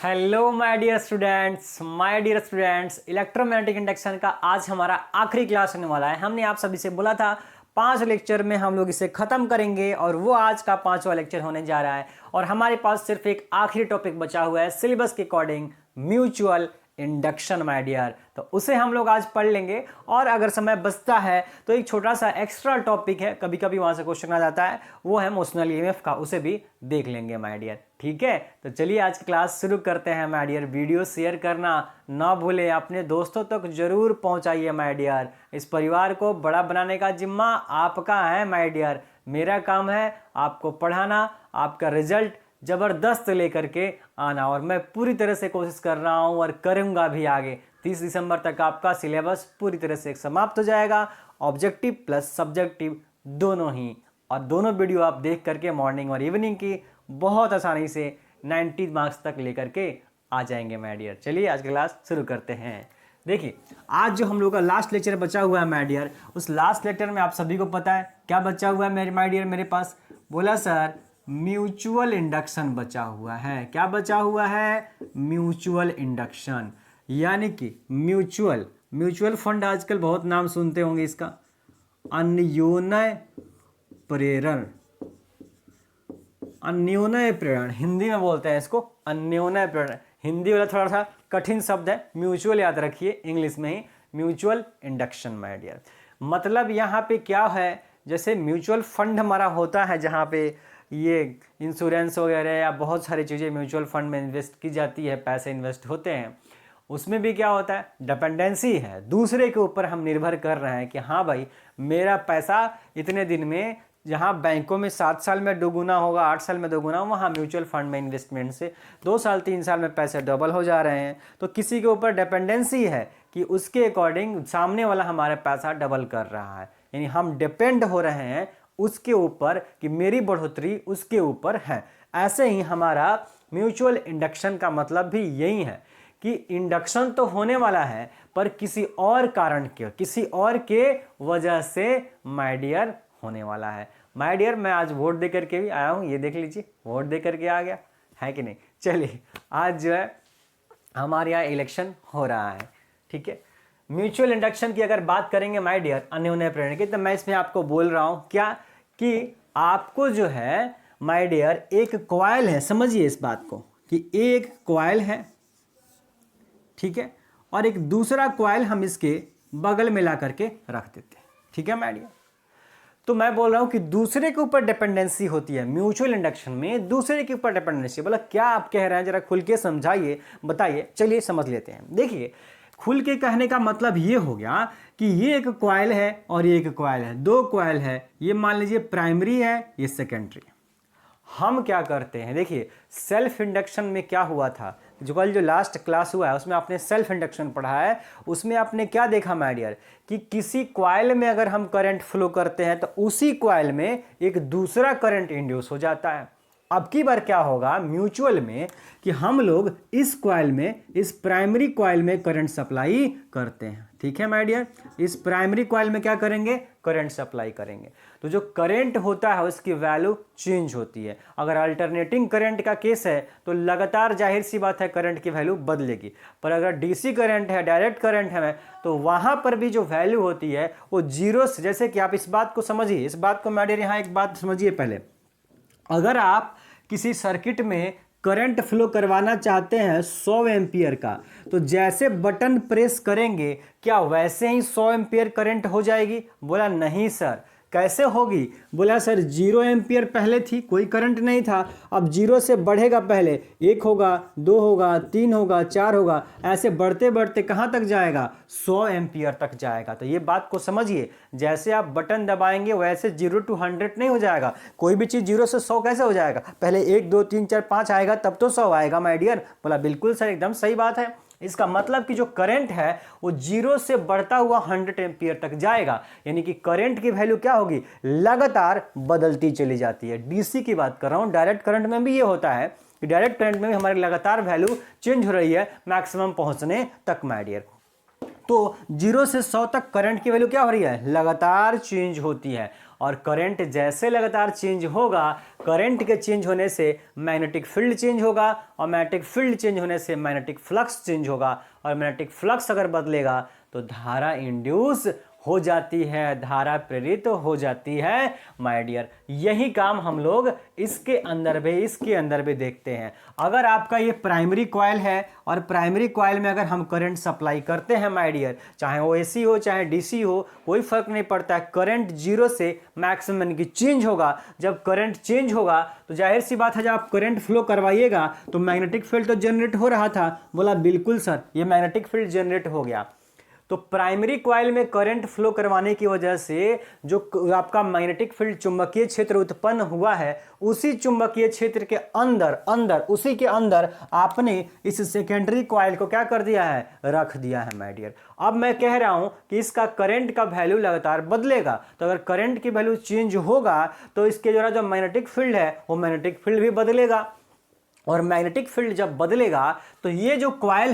Hello my dear students, electromagnetic induction का आज हमारा आखिरी क्लास होने वाला है। हमने आप सभी से बोला था 5 लेक्चर में हम लोग इसे खत्म करेंगे और वो आज का 5वां लेक्चर होने जा रहा है। और हमारे पास सिर्फ एक आखिरी टॉपिक बचा हुआ है सिलेबस के according, mutual induction my dear. तो उसे हम लोग आज पढ़ लेंगे और अगर समय बचता है तो एक छोटा सा एक्स्ट्रा टॉपिक है, कभी कभी वहां से क्वेश्चन आ जाता है, वो है मोशनल ईएमएफ का, उसे भी देख लेंगे माय डियर। ठीक है, तो चलिए आज की क्लास शुरू करते हैं माय डियर। वीडियो शेयर करना ना भूलें, अपने दोस्तों तक जरूर पहुंचाइए माय डियर। इस परिवार को बड़ा बनाने का जिम्मा आपका है माय डियर। मेरा काम है आपको पढ़ाना, आपका रिजल्ट जबरदस्त लेकर के आना, और मैं पूरी तरह से कोशिश कर रहा हूं और करूंगा भी आगे। 30 दिसंबर तक आपका सिलेबस पूरी तरह से समाप्त हो जाएगा, ऑब्जेक्टिव प्लस सब्जेक्टिव दोनों ही। और दोनों वीडियो आप देख करके मॉर्निंग और इवनिंग की बहुत आसानी से 90 मार्क्स तक लेकर के आ जाएंगे माय डियर। चलिए आज की क्लास शुरू करते हैं। देखिए आज जो हम लोग का लास्ट लेक्चर बचा हुआ है माय डियर, उस लास्ट लेक्चर में आप सभी को पता है क्या बचा हुआ है माय डियर मेरे पास? बोला सर म्यूचुअल इंडक्शन बचा हुआ है। क्या बचा हुआ है? म्यूचुअल इंडक्शन, यानी कि म्यूचुअल फंड आजकल बहुत नाम सुनते होंगे इसका। अन्योन्य प्रेरण, अन्योन्य प्रेरण हिंदी में बोलते हैं इसको, अन्योन्य प्रेरण। हिंदी वाला थोड़ा सा कठिन शब्द है, म्यूचुअल याद रखिए, इंग्लिश में ही म्यूचुअल इंडक्शन माय डियर। मतलब यहाँ पे क्या है, जैसे म्यूचुअल फंड हमारा होता है जहाँ पे ये इंश्योरेंस वगैरह या बहुत सारी चीज़ें म्यूचुअल फंड में इन्वेस्ट की जाती है, पैसे इन्वेस्ट होते हैं, उसमें भी क्या होता है, डिपेंडेंसी है, दूसरे के ऊपर हम निर्भर कर रहे हैं कि हाँ भाई मेरा पैसा इतने दिन में, जहाँ बैंकों में 7 साल में दोगुना होगा, 8 साल में दोगुना, वहाँ म्यूचुअल फंड में इन्वेस्टमेंट से 2 साल 3 साल में पैसे डबल हो जा रहे हैं। तो किसी के ऊपर डिपेंडेंसी है कि उसके अकॉर्डिंग सामने वाला हमारा पैसा डबल कर रहा है, यानी हम डिपेंड हो रहे हैं उसके ऊपर कि मेरी बढ़ोतरी उसके ऊपर है। ऐसे ही हमारा म्यूचुअल इंडक्शन का मतलब भी यही है कि इंडक्शन तो होने वाला है पर किसी और कारण के, किसी और के वजह से माय डियर होने वाला है। माय डियर मैं आज वोट दे करके भी आया हूं, ये देख लीजिए, वोट दे करके आ गया है कि नहीं। चलिए आज जो है हमारे यहाँ इलेक्शन हो रहा है, ठीक है। म्यूचुअल इंडक्शन की अगर बात करेंगे माय डियर, अन्योन्य प्रेरण की, तो मैं इसमें आपको बोल रहा हूं क्या कि आपको जो है माय डियर एक कॉइल है, समझिए इस बात को कि एक कॉइल है, ठीक है, और एक दूसरा कॉइल हम इसके बगल में ला करके रख देते हैं, ठीक है माय डियर। तो मैं बोल रहा हूं कि दूसरे के ऊपर डिपेंडेंसी होती है म्यूचुअल इंडक्शन में, दूसरे के ऊपर डिपेंडेंसी। बोला क्या आप कह रहे हैं, जरा खुल के समझाइए, बताइए। चलिए समझ लेते हैं। देखिए खुल के कहने का मतलब ये हो गया कि ये एक कॉइल है और ये एक कॉइल है, 2 कॉइल है, ये मान लीजिए प्राइमरी है, ये सेकेंडरी। हम क्या करते हैं, देखिए सेल्फ इंडक्शन में क्या हुआ था, जो कल जो लास्ट क्लास हुआ है उसमें आपने सेल्फ इंडक्शन पढ़ा है, उसमें आपने क्या देखा माय डियर कि किसी कॉइल में अगर हम करंट फ्लो करते हैं तो उसी कॉइल में एक दूसरा करंट इंड्यूस हो जाता है। अब की बार क्या होगा म्यूचुअल में कि हम लोग इस कॉइल में, इस प्राइमरी कॉइल में करंट सप्लाई करते हैं, ठीक है माय डियर। इस प्राइमरी कॉइल में क्या करेंगे, करंट सप्लाई करेंगे। तो जो करंट होता है उसकी वैल्यू चेंज होती है। अगर अल्टरनेटिंग करंट का केस है तो लगातार जाहिर सी बात है करंट की वैल्यू बदलेगी, पर अगर डीसी करंट है, डायरेक्ट करंट है, तो वहां पर भी जो वैल्यू होती है वो जीरो से, जैसे कि आप इस बात को समझिए, इस बात को माय डियर यहाँ एक बात समझिए पहले। अगर आप किसी सर्किट में करंट फ्लो करवाना चाहते हैं 100 एम्पियर का, तो जैसे बटन प्रेस करेंगे क्या वैसे ही 100 एम्पियर करंट हो जाएगी? बोला नहीं सर। कैसे होगी? बोला सर 0 एम्पियर पहले थी, कोई करंट नहीं था, अब 0 से बढ़ेगा, पहले 1 होगा, 2 होगा, 3 होगा, 4 होगा, ऐसे बढ़ते बढ़ते कहाँ तक जाएगा? 100 एम्पियर तक जाएगा। तो ये बात को समझिए, जैसे आप बटन दबाएंगे वैसे 0 to 100 नहीं हो जाएगा। कोई भी चीज़ 0 से 100 कैसे हो जाएगा? पहले 1 2 3 4 5 आएगा तब तो 100 आएगा माय डियर। बोला बिल्कुल सर, एकदम सही बात है। इसका मतलब कि जो करंट है वो 0 से बढ़ता हुआ 100 एम्पियर तक जाएगा, यानी कि करंट की वैल्यू क्या होगी, लगातार बदलती चली जाती है। डीसी की बात कर रहा हूं, डायरेक्ट करंट में भी ये होता है कि डायरेक्ट करंट में भी हमारी लगातार वैल्यू चेंज हो रही है मैक्सिमम पहुंचने तक माय डियर। तो 0 से 100 तक करंट की वैल्यू क्या हो रही है, लगातार चेंज होती है। और करंट जैसे लगातार चेंज होगा, करंट के चेंज होने से मैग्नेटिक फील्ड चेंज होगा और मैग्नेटिक फील्ड चेंज होने से मैग्नेटिक फ्लक्स चेंज होगा और मैग्नेटिक फ्लक्स अगर बदलेगा तो धारा इंड्यूस हो जाती है, धारा प्रेरित हो जाती है माय डियर। यही काम हम लोग इसके अंदर भी देखते हैं। अगर आपका ये प्राइमरी कॉइल है और प्राइमरी कॉइल में अगर हम करंट सप्लाई करते हैं माय डियर, चाहे वो एसी हो चाहे डीसी हो, कोई फर्क नहीं पड़ता है, करंट जीरो से मैक्सिमम यानी कि चेंज होगा। जब करंट चेंज होगा तो जाहिर सी बात है, जब आप करंट फ्लो करवाइएगा तो मैग्नेटिक फील्ड तो जनरेट हो रहा था। बोला बिल्कुल सर, ये मैग्नेटिक फील्ड जनरेट हो गया। तो प्राइमरी कॉइल में करंट फ्लो करवाने की वजह से जो आपका मैग्नेटिक फील्ड चुंबकीय क्षेत्र उत्पन्न हुआ है, उसी चुंबकीय क्षेत्र के उसी के अंदर आपने इस सेकेंडरी कॉइल को क्या कर दिया है, रख दिया है माय डियर। अब मैं कह रहा हूं कि इसका करंट का वैल्यू लगातार बदलेगा, तो अगर करंट की वैल्यू चेंज होगा तो इसके द्वारा जो मैग्नेटिक फील्ड है वो मैग्नेटिक फील्ड भी बदलेगा। और मैग्नेटिक फील्ड जब बदलेगा तो ये जो कॉइल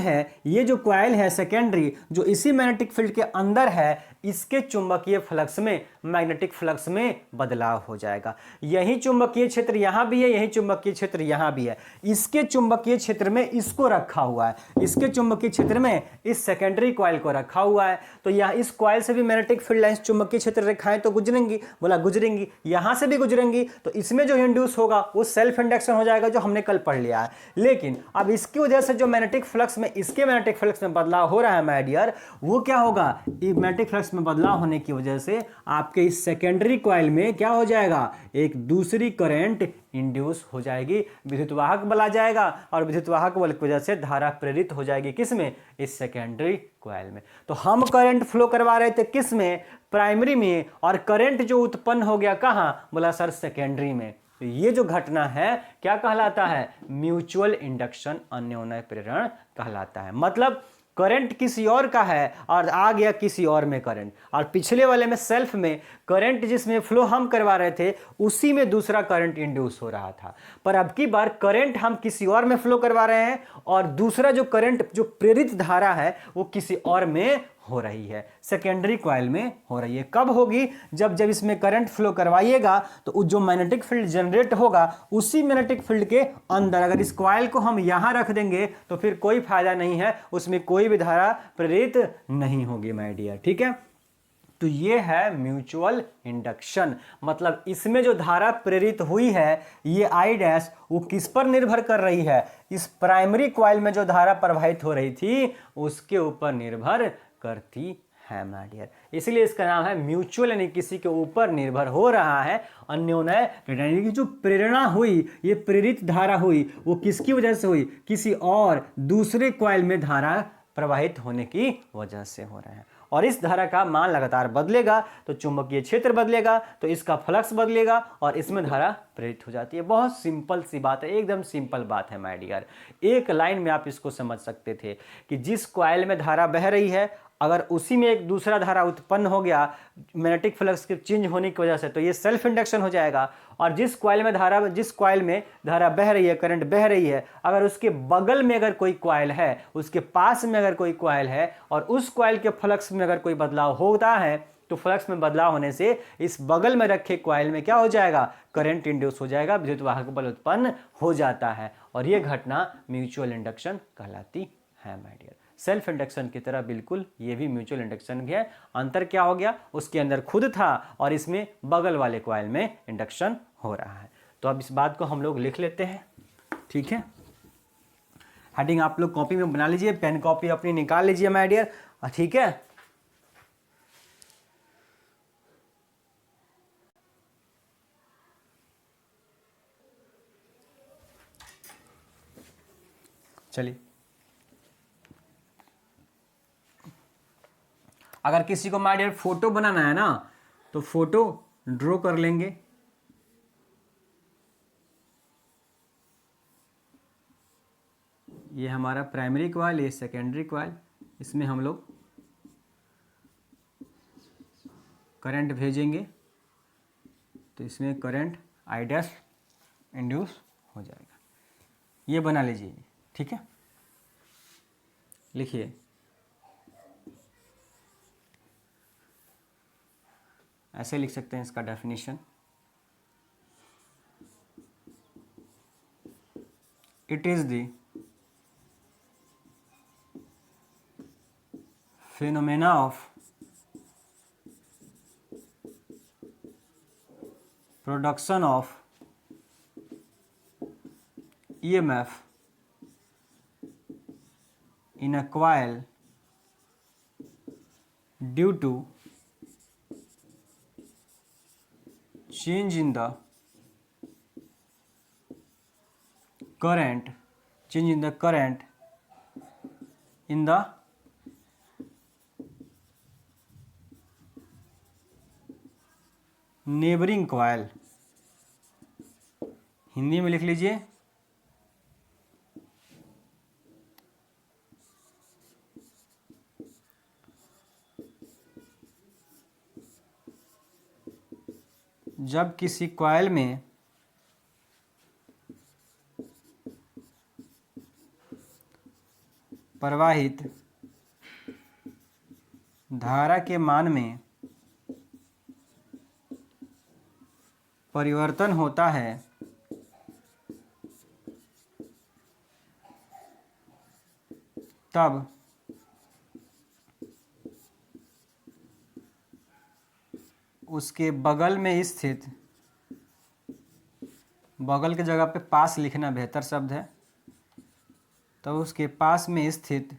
है सेकेंडरी, जो इसी मैग्नेटिक फील्ड के अंदर है, इसके चुंबकीय फ्लक्स में, मैग्नेटिक फ्लक्स में बदलाव हो जाएगा। यही चुंबकीय क्षेत्र यहां भी है, यही चुंबकीय क्षेत्र यहां भी है। इसके चुंबकीय क्षेत्र में इसको रखा हुआ है, इसके चुंबकीय क्षेत्र में इस सेकेंडरी कॉइल को रखा हुआ है। तो यह इस कॉइल से भी मैग्नेटिक फील्ड लाइंस, चुंबकीय क्षेत्र रेखाएं तो गुजरेंगी, बोला गुजरेंगी, यहां से भी गुजरेंगी। तो इसमें जो इंड्यूस होगा वो सेल्फ इंडक्शन हो जाएगा, जो हमने कल पढ़ लिया है। लेकिन अब इसकी वजह से जो मैग्नेटिक फ्लक्स में, इसके मैग्नेटिक फ्लक्स में बदलाव हो रहा है माय डियर, वो क्या होगा, मैग्नेटिक फ्लक्स में बदलाव होने की वजह से आपके इस सेकेंडरी कॉइल में क्या हो जाएगा, एक दूसरी करंट इंड्यूस हो जाएगी, विद्युत वाहक बल आ जाएगा और विद्युत वाहक बल की वजह से धारा प्रेरित हो जाएगी। किसमें, इस सेकेंडरी कॉइल में। तो हम करंट फ्लो करवा रहे थे किसमें, प्राइमरी में, और करंट जो उत्पन्न हो गया कहां, बोला सर सेकेंडरी में। तो ये जो घटना है क्या कहलाता है, म्यूचुअल इंडक्शन, अन्योन्य प्रेरण कहलाता है। मतलब करंट किसी और का है और आ गया किसी और में करंट, और पिछले वाले में सेल्फ में करंट जिसमें फ्लो हम करवा रहे थे उसी में दूसरा करंट इंड्यूस हो रहा था। पर अब की बार करंट हम किसी और में फ्लो करवा रहे हैं और दूसरा जो करंट, जो प्रेरित धारा है वो किसी और में हो रही है, सेकेंडरी कॉइल में हो रही है। कब होगी, जब इसमें करंट फ्लो करवाइएगा तो जो मैग्नेटिक फील्ड जनरेट होगा उसी मैग्नेटिक फील्ड के अंदर, अगर इस कॉइल को हम यहां रख देंगे तो फिर कोई फायदा नहीं है, उसमें कोई भी धारा प्रेरित नहीं होगी माय डियर। ठीक है, तो ये है म्यूचुअल इंडक्शन। मतलब इसमें जो धारा प्रेरित हुई है, ये आई डैश, वो किस पर निर्भर कर रही है, इस प्राइमरी कॉइल में जो धारा प्रवाहित हो रही थी उसके ऊपर निर्भर करती है माय डियर। इसलिए इसका नाम है म्यूचुअल, यानी किसी के ऊपर निर्भर हो रहा है, अन्योन्य यानी कि जो प्रेरणा हुई, ये प्रेरित धारा हुई, वो किसकी वजह से हुई, किसी और दूसरे कॉइल में धारा प्रवाहित होने की वजह से हो रहा है। और इस धारा का मान लगातार बदलेगा तो चुंबकीय क्षेत्र बदलेगा, तो इसका फ्लक्स बदलेगा और इसमें धारा प्रेरित हो जाती है। बहुत सिंपल सी बात है, एकदम सिंपल बात है माय डियर। एक लाइन में आप इसको समझ सकते थे कि जिस कॉइल में धारा बह रही है, अगर उसी में एक दूसरा धारा उत्पन्न हो गया मैग्नेटिक फ्लक्स के चेंज होने की वजह से, तो ये सेल्फ इंडक्शन हो जाएगा। और जिस कॉइल में धारा बह रही है, करंट बह रही है, अगर उसके बगल में अगर कोई कॉइल है, उसके पास में अगर कोई कॉइल है और उस कॉइल के फ्लक्स में अगर कोई बदलाव होता है, तो फ्लक्स में बदलाव होने से इस बगल में रखे कॉइल में क्या हो जाएगा, करंट इंड्यूस हो जाएगा, विद्युत वाहक बल उत्पन्न हो जाता है। और यह घटना म्यूचुअल इंडक्शन कहलाती है माय डियर। सेल्फ इंडक्शन की तरह बिल्कुल ये भी म्यूचुअल इंडक्शन है। अंतर क्या हो गया, उसके अंदर खुद था और इसमें बगल वाले कॉइल में इंडक्शन हो रहा है। तो अब इस बात को हम लोग लिख लेते हैं, ठीक है। हेडिंग आप लोग कॉपी में बना लीजिए, पेन कॉपी अपनी निकाल लीजिए माय डियर, ठीक है। चलिए, अगर किसी को माय डियर फोटो बनाना है ना, तो फोटो ड्रॉ कर लेंगे। ये हमारा प्राइमरी कॉइल, ये सेकेंडरी कॉइल, इसमें हम लोग करंट भेजेंगे, तो इसमें करंट आई डैश इंड्यूस हो जाएगा। ये बना लीजिए, ठीक है। लिखिए ऐसे लिख सकते हैं इसका definition, it is the phenomena of production of EMF in a coil due to change in the current in the neighbouring coil. Hindi में लिख लीजिए, जब किसी कॉयल में प्रवाहित धारा के मान में परिवर्तन होता है तब उसके बगल में स्थित, बगल की जगह पे पास लिखना बेहतर शब्द है, तो उसके पास में स्थित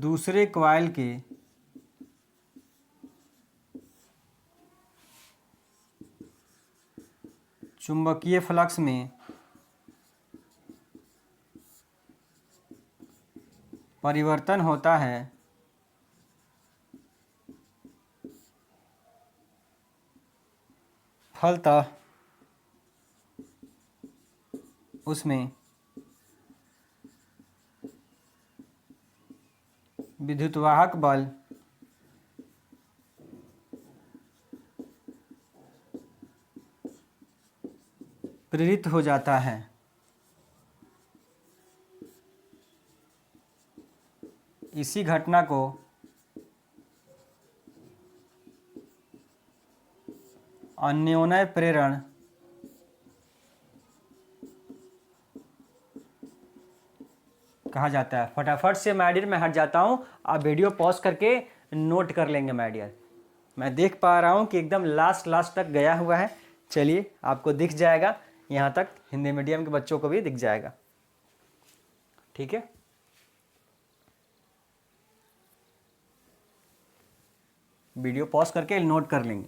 दूसरे कॉइल के चुंबकीय फ्लक्स में परिवर्तन होता है फलतः उसमें विद्युतवाहक बल प्रेरित हो जाता है। इसी घटना को अन्योन्य प्रेरण कहा जाता है। फटाफट से माय डियर मैं हट जाता हूँ, आप वीडियो पॉज करके नोट कर लेंगे माय डियर। मैं देख पा रहा हूँ कि एकदम लास्ट तक गया हुआ है। चलिए, आपको दिख जाएगा, यहाँ तक हिंदी मीडियम के बच्चों को भी दिख जाएगा। ठीक है, वीडियो पॉज करके नोट कर लेंगे।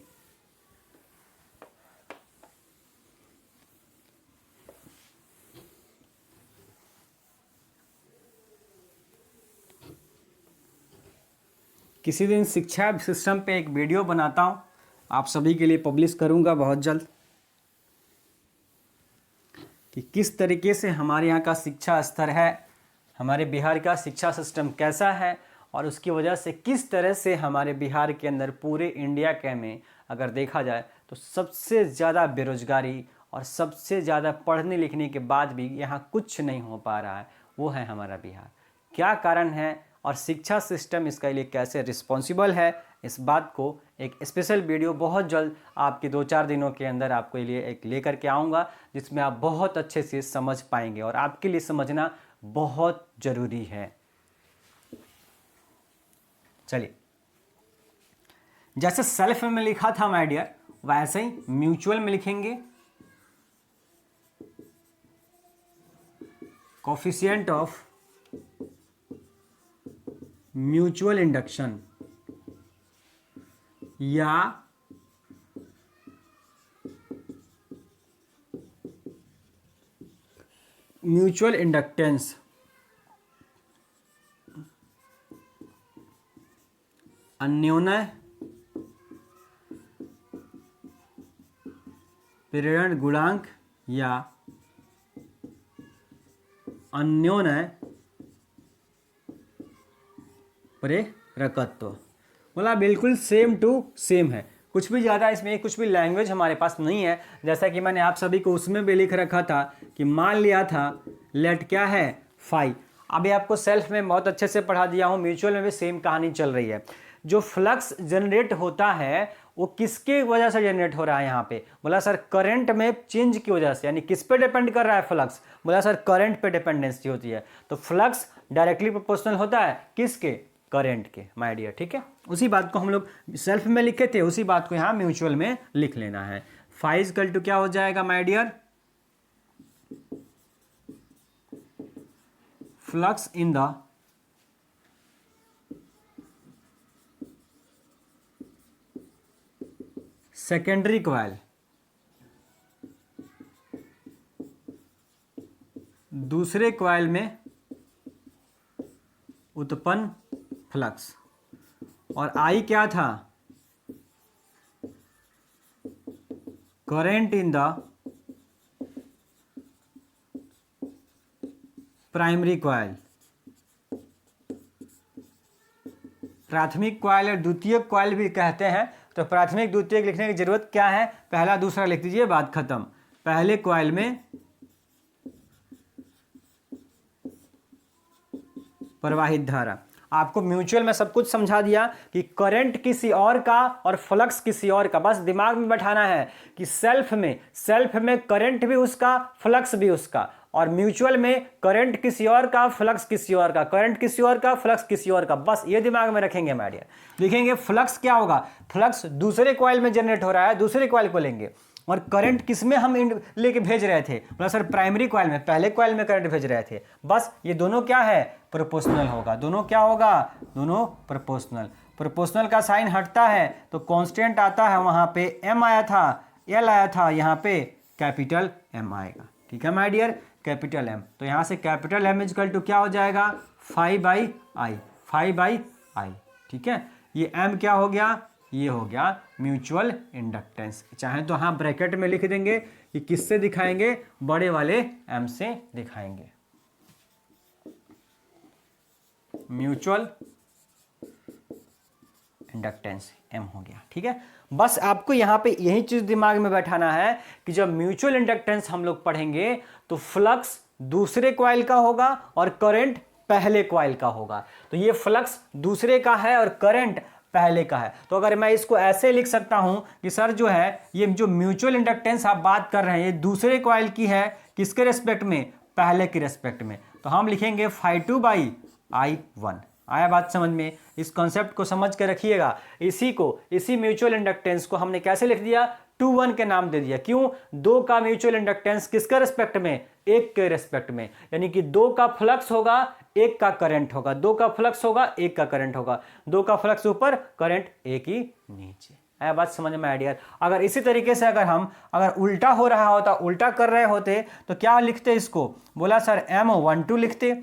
किसी दिन शिक्षा सिस्टम पे एक वीडियो बनाता हूँ, आप सभी के लिए पब्लिश करूँगा बहुत जल्द, कि किस तरीके से हमारे यहाँ का शिक्षा स्तर है, हमारे बिहार का शिक्षा सिस्टम कैसा है, और उसकी वजह से किस तरह से हमारे बिहार के अंदर पूरे इंडिया के में अगर देखा जाए तो सबसे ज़्यादा बेरोजगारी और सबसे ज़्यादा पढ़ने लिखने के बाद भी यहाँ कुछ नहीं हो पा रहा है, वो है हमारा बिहार। क्या कारण है और शिक्षा सिस्टम इसके लिए कैसे रिस्पॉन्सिबल है, इस बात को एक स्पेशल वीडियो बहुत जल्द आपके 2-4 दिनों के अंदर आपके लिए एक लेकर के आऊँगा, जिसमें आप बहुत अच्छे से समझ पाएंगे और आपके लिए समझना बहुत ज़रूरी है। चलिए, जैसे सेल्फ में लिखा था माय डियर, वैसे ही म्यूचुअल में लिखेंगे कोफिशिएंट ऑफ म्यूचुअल इंडक्शन या म्यूचुअल इंडक्टेंस अन्योन्य प्रेरण गुणांक या अन्योन्य प्रेरकत्व। बोला बिल्कुल सेम टू सेम है, कुछ भी ज़्यादा इसमें कुछ भी लैंग्वेज हमारे पास नहीं है। जैसा कि मैंने आप सभी को उसमें भी लिख रखा था कि मान लिया था लेट क्या है फाई, अभी आपको सेल्फ में बहुत अच्छे से पढ़ा दिया हूं, म्यूचुअल में भी सेम कहानी चल रही है। जो फ्लक्स जनरेट होता है वो किसकी वजह से जनरेट हो रहा है? यहाँ पे बोला सर करंट में चेंज की वजह से, यानी किस पे डिपेंड कर रहा है फ्लक्स? बोला सर करंट पे डिपेंडेंसी होती है। तो फ्लक्स डायरेक्टली प्रोपोर्शनल होता है किसके? करंट के माय डियर, ठीक है। उसी बात को हम लोग सेल्फ में लिखे थे, उसी बात को यहाँ म्यूचुअल में लिख लेना है। फाई इक्वल टू क्या हो जाएगा my dear? Flux in the secondary coil, दूसरे कॉइल में उत्पन्न फ्लक्स, और आई क्या था? Current in the primary coil. प्राथमिक कॉइल और द्वितीयक कॉइल भी कहते हैं, तो प्राथमिक द्वितीयक लिखने की जरूरत क्या है? पहला दूसरा लिख दीजिए, बात खत्म। पहले कॉइल में प्रवाहित धारा। आपको म्यूचुअल में सब कुछ समझा दिया कि करंट किसी और का और फ्लक्स किसी और का, बस दिमाग में बैठाना है कि सेल्फ में करंट भी उसका, फ्लक्स भी उसका, और म्यूचुअल में करंट किसी और का, फ्लक्स किसी और का, करंट किसी और का, फ्लक्स किसी और का। बस ये दिमाग में रखेंगे माय डियर। लिखेंगे फ्लक्स क्या होगा? फ्लक्स दूसरे कॉइल में जनरेट हो रहा है, दूसरे कॉइल को लेंगे। और करंट किसमें हम लेके भेज रहे थे? बोला सर प्राइमरी कॉइल में, पहले कॉइल में करंट भेज रहे थे। बस ये दोनों क्या है? प्रोपोर्शनल होगा। दोनों क्या होगा? दोनों प्रोपोर्शनल। प्रोपोर्शनल का साइन हटता है तो कांस्टेंट आता है, वहां पे एम आया था, एल आया था, यहाँ पे कैपिटल एम आएगा। ठीक है माय डियर, कैपिटल एम। तो यहाँ से कैपिटल एम इजकल टू क्या हो जाएगा? 5/I, 5/I। ठीक है, ये एम क्या हो गया? ये हो गया म्यूचुअल इंडक्टेंस। चाहे तो हाँ ब्रैकेट में लिख देंगे कि किससे दिखाएंगे? बड़े वाले एम से दिखाएंगे। म्यूचुअल इंडक्टेंस एम हो गया। ठीक है, बस आपको यहां पे यही चीज दिमाग में बैठाना है कि जब म्यूचुअल इंडक्टेंस हम लोग पढ़ेंगे तो फ्लक्स दूसरे कॉइल का होगा और करंट पहले कॉइल का होगा। तो ये फ्लक्स दूसरे का है और करंट पहले का है। तो अगर मैं इसको ऐसे लिख सकता हूं कि सर जो है ये जो म्यूचुअल इंडक्टेंस आप बात कर रहे हैं ये दूसरे कॉइल की है, किसके रेस्पेक्ट में? पहले के रेस्पेक्ट में। तो हम लिखेंगे 5/I1। आया बात समझ में? इस कॉन्सेप्ट को समझ के रखिएगा। इसी म्यूचुअल इंडक्टेंस को हमने कैसे लिख दिया? 2:1 के नाम दे दिया। क्यों? 2 का म्यूचुअल इंडक्टेंस किसके रेस्पेक्ट में? 1 के रेस्पेक्ट में। यानी कि 2 का फ्लक्स होगा, 1 का करंट होगा। 2 का फ्लक्स होगा, 1 का करंट होगा। 2 का फ्लक्स ऊपर, करंट 1 ही नीचे। आया बात समझ में आइडिया? अगर इसी तरीके से अगर उल्टा हो रहा होता, उल्टा कर रहे होते तो क्या लिखते इसको? बोला सर M12 लिखते।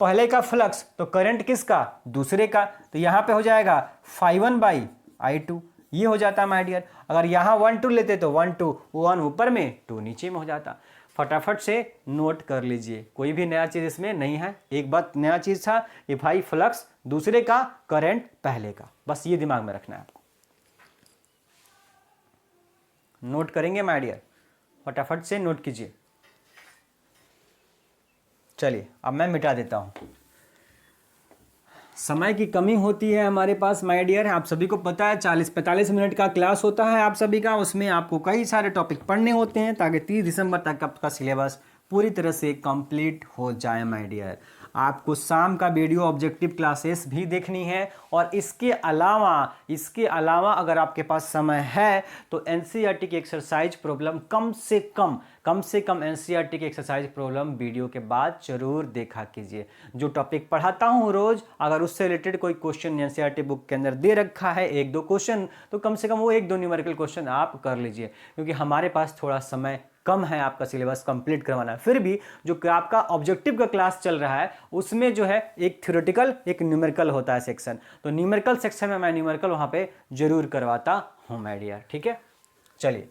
पहले का फ्लक्स तो करंट किसका? दूसरे का। तो यहां पे हो जाएगा 5/I2। ये हो जाता माय डियर। अगर यहां 1 2 लेते तो 1 2, 1 ऊपर में 2 नीचे में हो जाता। फटाफट से नोट कर लीजिए, कोई भी नया चीज इसमें नहीं है। एक बात नया चीज था ये भाई, फ्लक्स दूसरे का, करंट पहले का। बस ये दिमाग में रखना है आपको। नोट करेंगे माय डियर, फटाफट से नोट कीजिए। चलिए अब मैं मिटा देता हूं, समय की कमी होती है हमारे पास माय डियर। आप सभी को पता है 40-45 मिनट का क्लास होता है आप सभी का। उसमें आपको कई सारे टॉपिक पढ़ने होते हैं ताकि 30 दिसंबर तक आपका सिलेबस पूरी तरह से कंप्लीट हो जाए माय डियर। आपको शाम का वीडियो ऑब्जेक्टिव क्लासेस भी देखनी है, और इसके अलावा अगर आपके पास समय है तो एनसीईआरटी की एक्सरसाइज प्रॉब्लम कम से कम एनसीईआरटी की एक्सरसाइज प्रॉब्लम वीडियो के बाद जरूर देखा कीजिए। जो टॉपिक पढ़ाता हूं रोज, अगर उससे रिलेटेड कोई क्वेश्चन एनसीईआरटी बुक के अंदर दे रखा है 1-2 क्वेश्चन, तो कम से कम वो 1-2 न्यूमेरिकल क्वेश्चन आप कर लीजिए, क्योंकि हमारे पास थोड़ा समय कम है आपका सिलेबस कंप्लीट करवाना। फिर भी जो आपका ऑब्जेक्टिव का क्लास चल रहा है उसमें जो है एक थ्योरेटिकल एक न्यूमेरिकल होता है सेक्शन, तो न्यूमेरिकल सेक्शन में मैं न्यूमेरिकल वहां पे जरूर करवाता हूं माय डियर। ठीक है, चलिए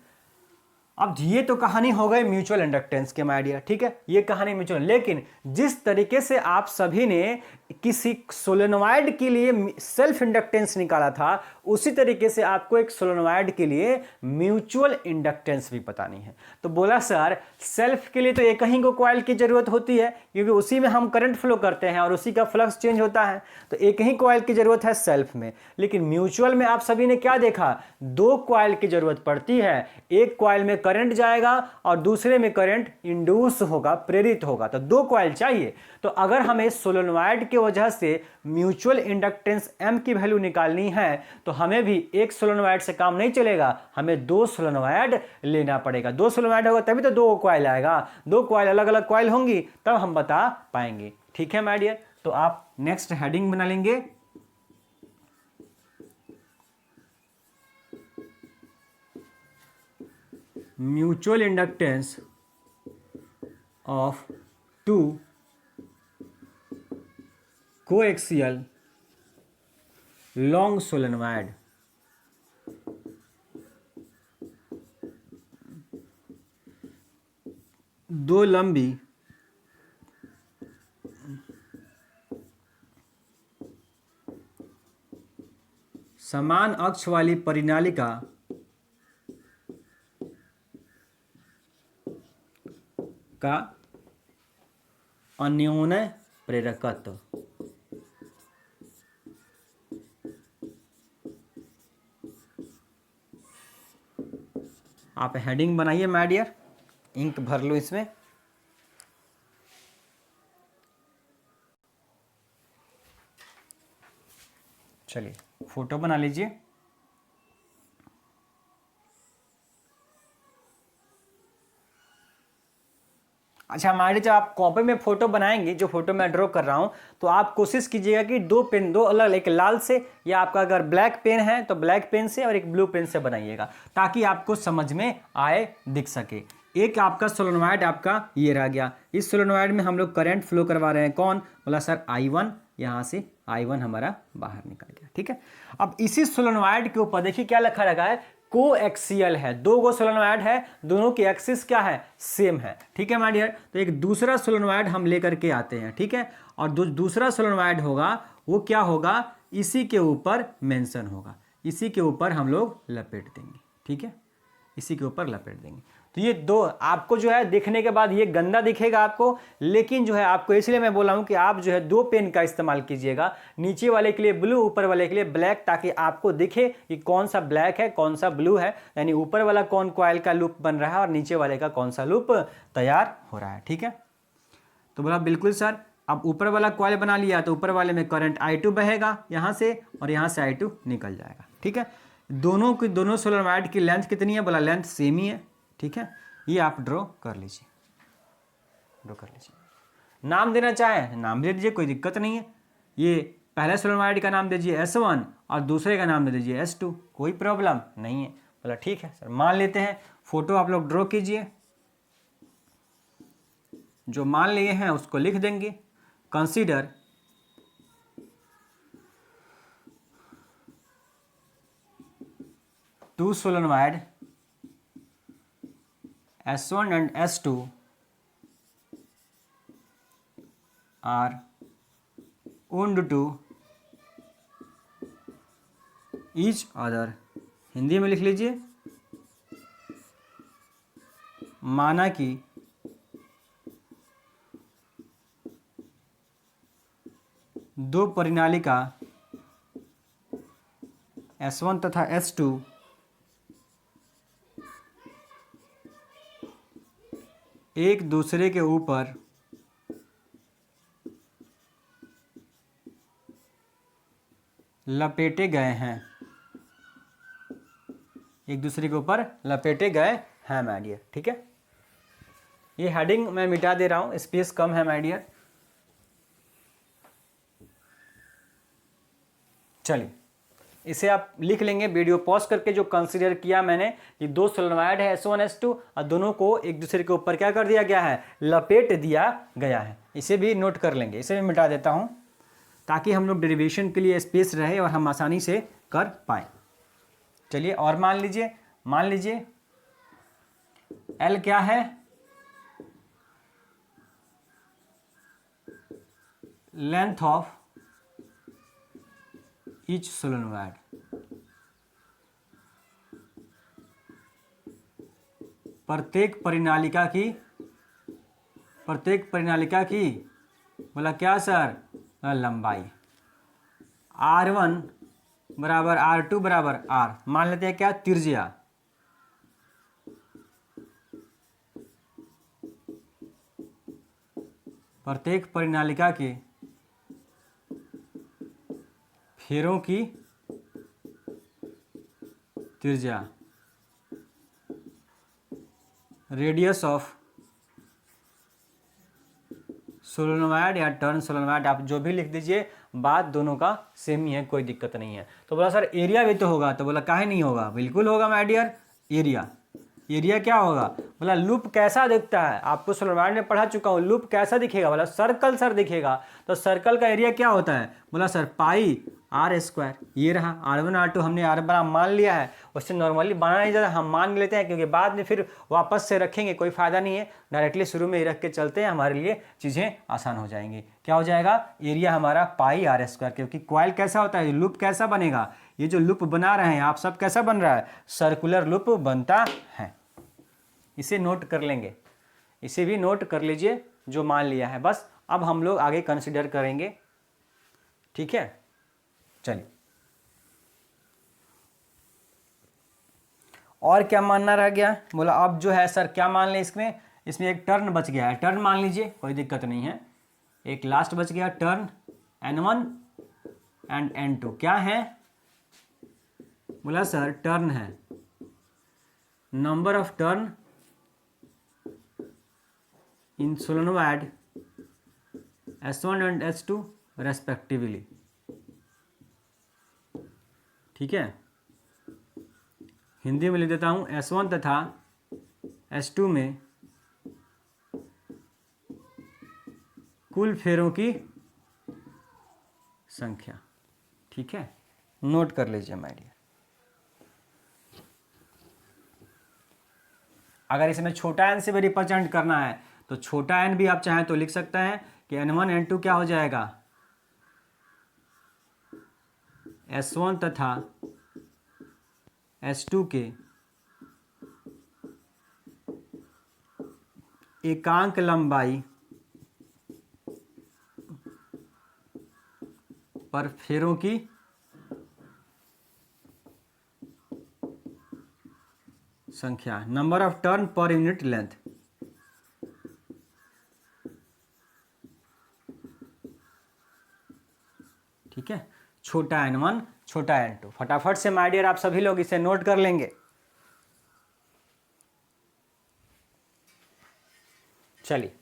अब ये तो कहानी हो गई म्यूचुअल इंडक्टेंस के माय डियर। ठीक है, ये कहानी म्यूचुअल, लेकिन जिस तरीके से आप सभी ने किसी सोलेनोइड के लिए सेल्फ इंडक्टेंस निकाला था उसी तरीके से आपको एक सोलेनोइड के लिए म्यूचुअल इंडक्टेंस भी बतानी है। तो बोला सर सेल्फ के लिए तो एक ही को कॉइल की जरूरत होती है, क्योंकि उसी में हम करंट फ्लो करते हैं और उसी का फ्लक्स चेंज होता है, तो एक ही कॉइल की जरूरत है सेल्फ में। लेकिन म्यूचुअल में आप सभी ने क्या देखा, दो कॉइल की जरूरत पड़ती है। एक कॉइल में करंट जाएगा और दूसरे में करंट इंड्यूस होगा, प्रेरित होगा, तो दो कॉइल चाहिए। तो अगर हमें सोलेनोइड की वजह से म्यूचुअल इंडक्टेंस M की वैल्यू निकालनी है तो हमें भी एक सोलेनोइड से काम नहीं चलेगा, हमें दो सोलेनोइड लेना पड़ेगा। दो सोलेनोइड होगा तभी तो दो कॉइल आएगा, दो कॉइल अलग अलग कॉइल होंगी तब हम बता पाएंगे। ठीक है माय डियर, तो आप नेक्स्ट हेडिंग बना लेंगे mutual inductance of two coaxial long solenoid. दो लंबी समान अक्ष वाली परिनालिका का अन्योन्य प्रेरकत्व। आप हेडिंग बनाइए माय डियर, इंक भर लो इसमें। चलिए फोटो बना लीजिए। अच्छा हमारे जब आप कॉपी में फोटो बनाएंगे, जो फोटो मैं ड्रॉ कर रहा हूं, तो आप कोशिश कीजिएगा कि दो पेन, दो अलग, एक लाल से, या आपका अगर ब्लैक पेन है तो ब्लैक पेन से, और एक ब्लू पेन से बनाइएगा ताकि आपको समझ में आए, दिख सके। एक आपका सोलेनोइड आपका ये रह गया। इस सोलेनोइड में हम लोग करंट फ्लो करवा रहे हैं, कौन, बोला सर I1, यहाँ से I1 हमारा बाहर निकल गया। ठीक है, अब इसी सोलेनोइड के ऊपर देखिए क्या लिखा रखा है, कोएक्सियल है। दो गो सोलेनोइड है, दोनों की एक्सिस क्या है, सेम है। ठीक है माय डियर, तो एक दूसरा सोलेनोइड हम लेकर के आते हैं। ठीक है, और दूसरा सोलेनोइड होगा वो क्या होगा, इसी के ऊपर मेंशन होगा, इसी के ऊपर हम लोग लपेट देंगे। ठीक है, इसी के ऊपर लपेट देंगे। तो ये दो आपको जो है देखने के बाद ये गंदा दिखेगा आपको, लेकिन जो है आपको, इसलिए मैं बोला हूं कि आप जो है दो पेन का इस्तेमाल कीजिएगा, नीचे वाले के लिए ब्लू, ऊपर वाले के लिए ब्लैक, ताकि आपको दिखे कि कौन सा ब्लैक है कौन सा ब्लू है, यानी ऊपर वाला कौन कॉइल का लूप बन रहा है और नीचे वाले का कौन सा लूप तैयार हो रहा है। ठीक है, तो बोला बिल्कुल सर। अब ऊपर वाला कॉइल बना लिया तो ऊपर वाले में करंट I2 बहेगा यहाँ से, और यहाँ से I2 निकल जाएगा। ठीक है, दोनों सोलेनोइड की लेंथ कितनी है, बोला लेंथ सेम ही है। ठीक है, ये आप ड्रॉ कर लीजिए, ड्रॉ कर लीजिए। नाम देना चाहे नाम दे दीजिए, कोई दिक्कत नहीं है। ये पहले सोलेनोइड का नाम दे दीजिए S1 और दूसरे का नाम दे दीजिए S2, कोई प्रॉब्लम नहीं है। बोला ठीक है सर, मान लेते हैं। फोटो आप लोग ड्रॉ कीजिए, जो मान लिए हैं उसको लिख देंगे। Consider two solenoid S1 and S2 are wound to each other। Hindi में लिख लीजिए, माना कि दो परिनालिका S1 तथा S2 एक दूसरे के ऊपर लपेटे गए हैं, एक दूसरे के ऊपर लपेटे गए हैं माय डियर। ठीक है, ये हेडिंग मैं मिटा दे रहा हूं, स्पेस कम है माय डियर। चलिए इसे आप लिख लेंगे वीडियो पॉज करके, जो कंसीडर किया मैंने कि दो सोलेनोइड है S1 S2 और दोनों को एक दूसरे के ऊपर क्या कर दिया गया है, लपेट दिया गया है। इसे भी नोट कर लेंगे, इसे भी मिटा देता हूं ताकि हम लोग डेरिवेशन के लिए स्पेस रहे और हम आसानी से कर पाए। चलिए और मान लीजिए L क्या है, लेंथ ऑफ ईच सोलेनोइड। प्रत्येक परिनालिका की बोला क्या सर, लंबाई R1 बराबर R2 बराबर R, मान लेते हैं क्या, त्रिज्या। प्रत्येक परिनालिका के फेरों की त्रिज्या, रेडियस ऑफ सोलेनोइड या टर्न सोलेनोइड, आप जो भी लिख दीजिए, बात दोनों का सेम ही है, कोई दिक्कत नहीं है। तो बोला सर एरिया भी तो होगा, तो बोला काहे नहीं होगा, बिल्कुल होगा माय डियर। एरिया क्या होगा, बोला लूप कैसा दिखता है, आपको सोलेनोइड में पढ़ा चुका हूँ, लूप कैसा दिखेगा, बोला सर्कल सर दिखेगा। तो सर्कल का एरिया क्या होता है, बोला सर पाई R²। ये रहा R1 R2 हमने R बना मान लिया है, उससे नॉर्मली बनाना नहीं जाता, हम मान लेते हैं क्योंकि बाद में फिर वापस से रखेंगे, कोई फायदा नहीं है, डायरेक्टली शुरू में ही रख के चलते हैं, हमारे लिए चीज़ें आसान हो जाएंगी। क्या हो जाएगा, एरिया हमारा पाई R², क्योंकि कॉइल कैसा होता है, लूप कैसा बनेगा, ये जो लूप बना रहे हैं आप सब, कैसा बन रहा है, सर्कुलर लूप बनता है। इसे नोट कर लेंगे, इसे भी नोट कर लीजिए जो मान लिया है। बस अब हम लोग आगे कंसिडर करेंगे, ठीक है। चलिए, और क्या मानना रह गया, बोला अब जो है सर क्या मान लें, इसमें एक टर्न बच गया है, टर्न मान लीजिए, कोई दिक्कत नहीं है। एक लास्ट बच गया टर्न, N1 एंड N2 क्या है, बोला सर टर्न है number of turn in solenoid S1 and S2 respectively, ठीक है। हिंदी में लिख देता हूं, S1 तथा S2 में कुल फेरों की संख्या, ठीक है, नोट कर लीजिए माय डियर। अगर इसमें छोटा n से भी रिप्रेजेंट करना है तो छोटा n भी आप चाहें तो लिख सकते हैं कि N1 N2 क्या हो जाएगा, S1 तथा S2 के एकांक लंबाई पर फेरों की संख्या, number of turn per unit length, ठीक है। छोटा N1 छोटा N2, फटाफट से माय डियर आप सभी लोग इसे नोट कर लेंगे। चलिए,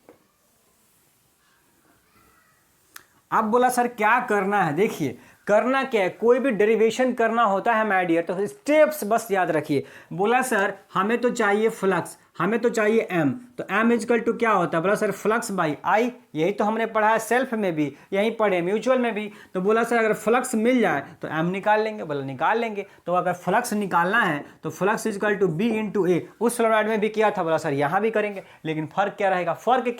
अब बोला सर क्या करना है, देखिए करना क्या है, कोई भी डेरिवेशन करना होता है माय डियर तो स्टेप्स बस याद रखिए। बोला सर हमें तो चाहिए फ्लक्स, हमें तो चाहिए m, तो m इजकल टू क्या होता है, बोला सर फ्लक्स बाई I, यही तो हमने पढ़ा है सेल्फ में भी, यही पढ़े म्यूचुअल में भी। तो बोला सर अगर फ्लक्स मिल जाए तो m निकाल लेंगे, बोला निकाल लेंगे। तो अगर फ्लक्स निकालना है तो flux is equal to B into A, उस सोलेनोइड में भी किया था, बोला सर यहाँ भी करेंगे, लेकिन फर्क क्या रहेगा, फर्क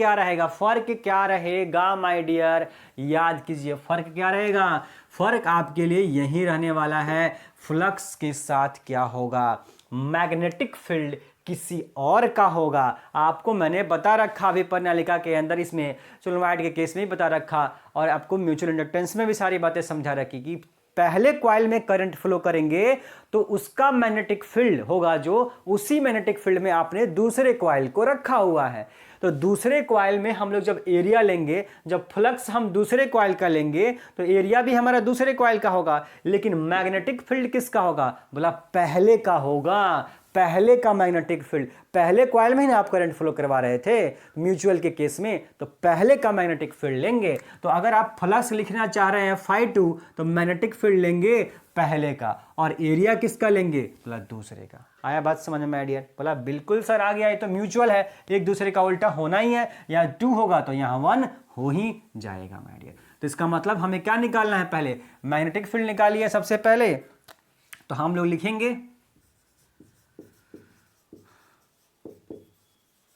क्या रहेगा माय डियर, याद कीजिए फर्क क्या रहेगा, फर्क आपके लिए यही रहने वाला है, फ्लक्स के साथ क्या होगा, मैग्नेटिक फील्ड किसी और का होगा। आपको मैंने बता रखा अभी प्रणालिका के अंदर, इसमें सोलेनोइड के केस में भी बता रखा, और आपको म्यूचुअल इंडक्टेंस में भी सारी बातें समझा रखी कि पहले कॉइल में करंट फ्लो करेंगे तो उसका मैग्नेटिक फील्ड होगा जो उसी मैग्नेटिक फील्ड में आपने दूसरे कॉइल को रखा हुआ है। तो दूसरे कॉइल में हम लोग जब एरिया लेंगे, जब फ्लक्स हम दूसरे कॉइल का लेंगे तो एरिया भी हमारा दूसरे कॉइल का होगा, लेकिन मैग्नेटिक फील्ड किसका होगा, बोला पहले का होगा, पहले का मैग्नेटिक फील्ड। पहले कॉइल में ही ना आप करंट फ्लो करवा रहे थे म्यूचुअल के केस में, तो पहले का मैग्नेटिक फील्ड लेंगे। तो अगर आप फ्लक्स लिखना चाह रहे हैं φ2 तो मैग्नेटिक फील्ड लेंगे पहले का, और एरिया किसका लेंगे, बोला दूसरे का। आया बात समझ में माय डियर, बोला बिल्कुल सर आ गया, ये तो म्यूचुअल है, एक दूसरे का उल्टा होना ही है, या 2 होगा तो यहाँ 1 हो ही जाएगा माय डियर। तो इसका मतलब हमें क्या निकालना है, पहले मैग्नेटिक फील्ड निकालिए सबसे पहले। तो हम लोग लिखेंगे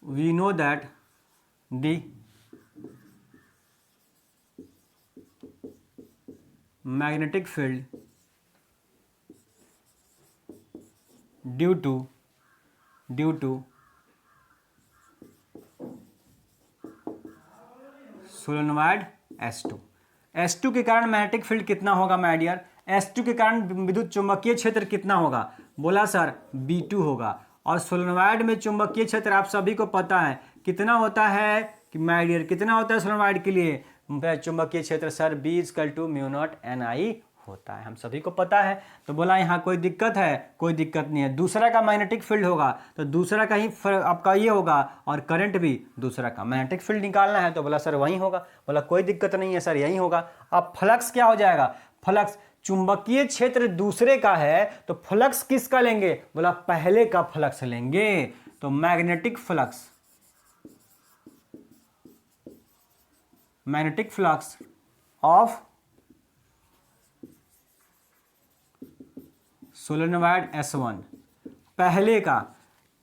we know that the magnetic field due to solenoid S2। S2 के कारण मैग्नेटिक फील्ड कितना होगा माय डियर? S2 के कारण विद्युत चुंबकीय क्षेत्र कितना होगा? बोला सर B2 होगा। और सोलेनोइड में चुंबकीय क्षेत्र आप सभी को पता है कितना होता है कि माय डियर, कितना होता है सोलेनोइड के लिए चुंबकीय क्षेत्र? सर B = μ0 Ni होता है, हम सभी को पता है। तो बोला यहाँ कोई दिक्कत है? कोई दिक्कत नहीं है। दूसरा का मैग्नेटिक फील्ड होगा तो दूसरा का ही आपका ये होगा, और करंट भी दूसरा का। मैग्नेटिक फील्ड निकालना है तो बोला सर वही होगा। बोला कोई दिक्कत नहीं है सर, यही होगा। अब फ्लक्स क्या हो जाएगा? फ्लक्स, चुंबकीय क्षेत्र दूसरे का है तो फ्लक्स किसका लेंगे? बोला पहले का फ्लक्स लेंगे। तो magnetic flux, magnetic flux of solenoid S1, पहले का,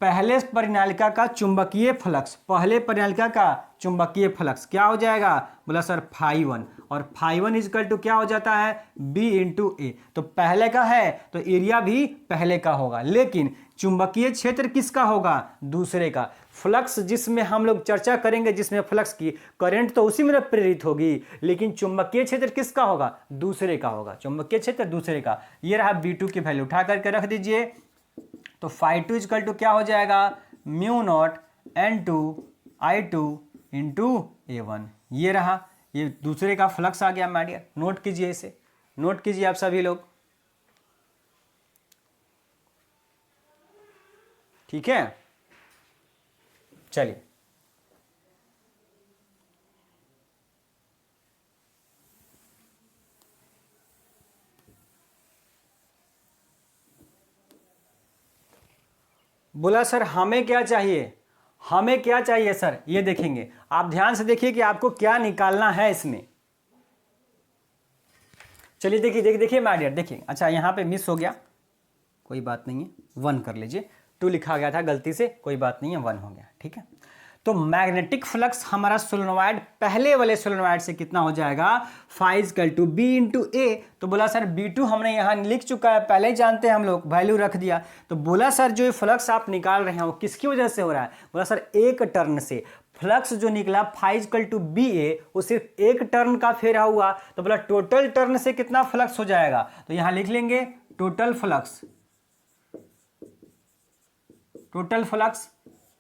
पहले परिनालिका का चुंबकीय फ्लक्स, पहले परिनालिका का चुंबकीय फ्लक्स क्या हो जाएगा? बोला सर φ1, और φ1 = क्या हो जाता है? B × A। तो पहले का है तो एरिया भी पहले का होगा, लेकिन चुंबकीय क्षेत्र किसका होगा? दूसरे का। फ्लक्स जिसमें हम लोग चर्चा करेंगे, जिसमें फ्लक्स की करंट तो उसी में प्रेरित होगी, लेकिन चुंबकीय क्षेत्र किसका होगा? दूसरे का होगा। चुंबकीय क्षेत्र दूसरे का। ये रहा B2 की वैल्यू, उठा करके रख दीजिए। तो φ2 = क्या हो जाएगा? μ0 N2 I2 × A1। ये रहा, ये दूसरे का फ्लक्स आ गया माय डियर। नोट कीजिए, इसे नोट कीजिए आप सभी लोग, ठीक है? चलिए बोला सर हमें क्या चाहिए? हमें क्या चाहिए सर? ये देखेंगे, आप ध्यान से देखिए कि आपको क्या निकालना है इसमें। चलिए देखिए देखिए माय डियर, देखिए। अच्छा यहाँ पे मिस हो गया, कोई बात नहीं है, 1 कर लीजिए। 2 लिखा गया था गलती से, कोई बात नहीं है, 1 हो गया, ठीक है। तो मैग्नेटिक फ्लक्स हमारा सोलेनोइड, पहले वाले सोलेनोइड से कितना हो जाएगा? φ = B × A। तो बोला सर B2 हमने यहाँ लिख चुका है, पहले ही जानते हैं हम लोग, वैल्यू रख दिया। तो बोला सर जो ये फ्लक्स आप निकाल रहे हैं वो किसकी वजह से हो रहा है? बोला सर एक टर्न से। फ्लक्स जो निकला φ = BA, वो सिर्फ एक टर्न का फेरा हुआ। तो बोला टोटल टर्न से कितना फ्लक्स हो जाएगा? तो यहां लिख लेंगे टोटल फ्लक्स, टोटल फ्लक्स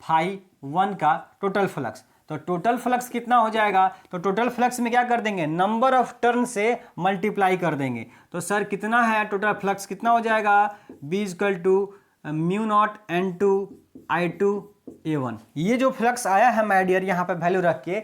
φ1 का टोटल फ्लक्स। तो टोटल फ्लक्स कितना हो जाएगा? तो टोटल फ्लक्स में क्या कर देंगे? नंबर ऑफ टर्न से मल्टीप्लाई कर देंगे। तो सर कितना है टोटल फ्लक्स? कितना हो जाएगा? B = μ0 N2 I2 A1। ये जो फ्लक्स आया है माय डियर, यहाँ पे वैल्यू रख के,